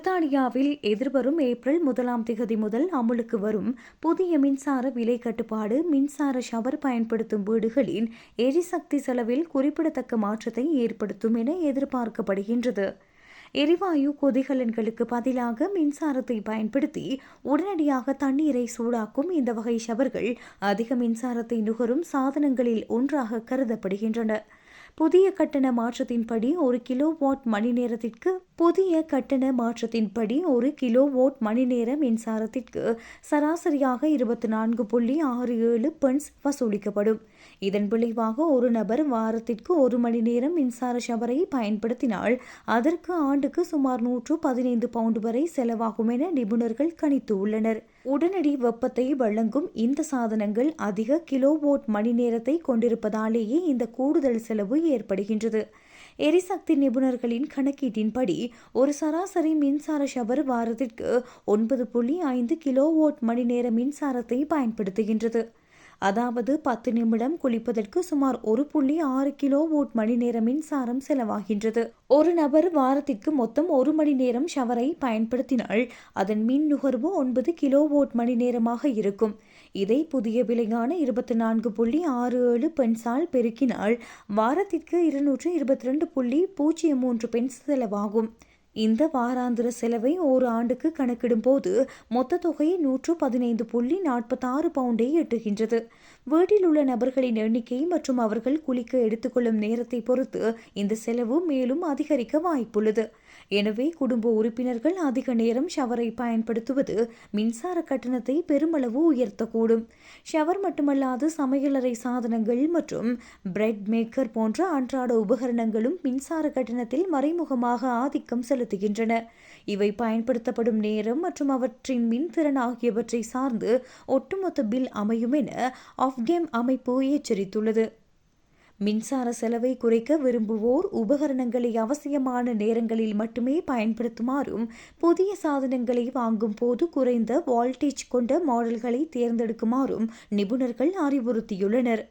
பிரித்தானியாவில் எதிர்வரும் ஏப்ரல் 1 முதல் அமலுக்கு வரும் புதிய மின்சார விலை கட்டுப்பாடு மின்சார ஷவர் பயன்படுத்தும் வீடுகளின் எரிசக்தி செலவில் குறிப்பிடத்தக்க மாற்றத்தை ஏற்படுத்தும் என எதிர்பார்க்கப்படுகின்றது. எரிவாயு கொதிகலன்களுக்கு பதிலாக மின்சாரத்தை பயன்படுத்தி உடனடியாக தண்ணீரை சூடாக்கும் இந்த வகை ஷவர்கள் அதிக மின்சாரத்தை நுகரும் சாதனங்களில் ஒன்றாக கருதப்படுகின்றன. புதிய கட்டண மாற்றத்தின்படி ஒரு கிலோவாட் மணி நேர மின்சாரத்திற்கு சராசரியாக 24.67 பென்ஸ் வசூலிக்கப்படும். இதன் விளைவாக ஒரு நபர் வாரத்திற்கு 1 மணி நேரம் மின்சார ஷவரை பயன்படுத்தினால் அதற்கு ஆண்டுக்கு சுமார் 115 பவுண்ட் வரை செலவாகும் என நிபுணர்கள் கணித்துள்ளனர். உடனடி வெப்பத்தை வழங்கும் இந்த சாதனங்கள் அதிக கிலோவாட் மணி நேரத்தை கொண்டிருப்பதாலேயே இந்த கூடுதல் செலவு ஏற்படுகின்றது. எரிசக்தி நிபுணர்களின் கணக்கீட்டின்படி ஒரு சராசரி மின்சார ஷவர் வாரத்திற்கு 9.5 கிலோவாட் மணி நேர மின்சாரத்தை பயன்படுத்துகின்றது. அதாவது 10 நிமிடம் குளிப்பதற்கு சுமார் 1.6 கிலோவாட் மணி நேர மின்சாரம் செலவாகின்றது. ஒரு நபர் வாரத்திற்கு மொத்தம் 1 மணி நேரம் ஷவரை பயன்படுத்தினால் அதன் மின் நுகர்வு 9 கிலோவாட் மணி நேரமாக இருக்கும். இதை புதிய விலையான 24.67 பென்ஸால் பெருக்கினால் வாரத்திற்கு 222.03 பென்ஸ் செலவாகும். இந்த வாராந்திர செலவை ஒரு ஆண்டுக்கு கணக்கிடும் போது மொத்த தொகை 115.46 பவுண்டை எட்டுகின்றது. வீட்டில் உள்ள நபர்களின் எண்ணிக்கை மற்றும் அவர்கள் குளிக்க எடுத்துக்கொள்ளும் நேரத்தை பொறுத்து இந்த செலவு மேலும் அதிகரிக்க வாய்ப்புள்ளது. எனவே குடும்ப உறுப்பினர்கள் அதிக நேரம் ஷவரை பயன்படுத்துவது மின்சார கட்டணத்தை பெருமளவு உயர்த்தக்கூடும். ஷவர் மட்டுமல்லாது சமையலறை சாதனங்கள் மற்றும் பிரெட் மேக்கர் போன்ற அன்றாட உபகரணங்களும் மின்சார கட்டணத்தில் மறைமுகமாக ஆதிக்கம் செலுத்துகின்றன. இவை பயன்படுத்தப்படும் நேரம் மற்றும் அவற்றின் மின்திறன் ஆகியவற்றை சார்ந்து ஒட்டுமொத்த பில் அமையும் என ஆஃப்கேம் அமைப்பு எச்சரித்துள்ளது. மின்சார செலவை குறைக்க விரும்புவோர் உபகரணங்களை அவசியமான நேரங்களில் மட்டுமே பயன்படுத்துமாறும் புதிய சாதனங்களை வாங்கும் போது குறைந்த வோல்டேஜ் கொண்ட மாடல்களை தேர்ந்தெடுக்குமாறும் நிபுணர்கள் அறிவுறுத்தியுள்ளனர்.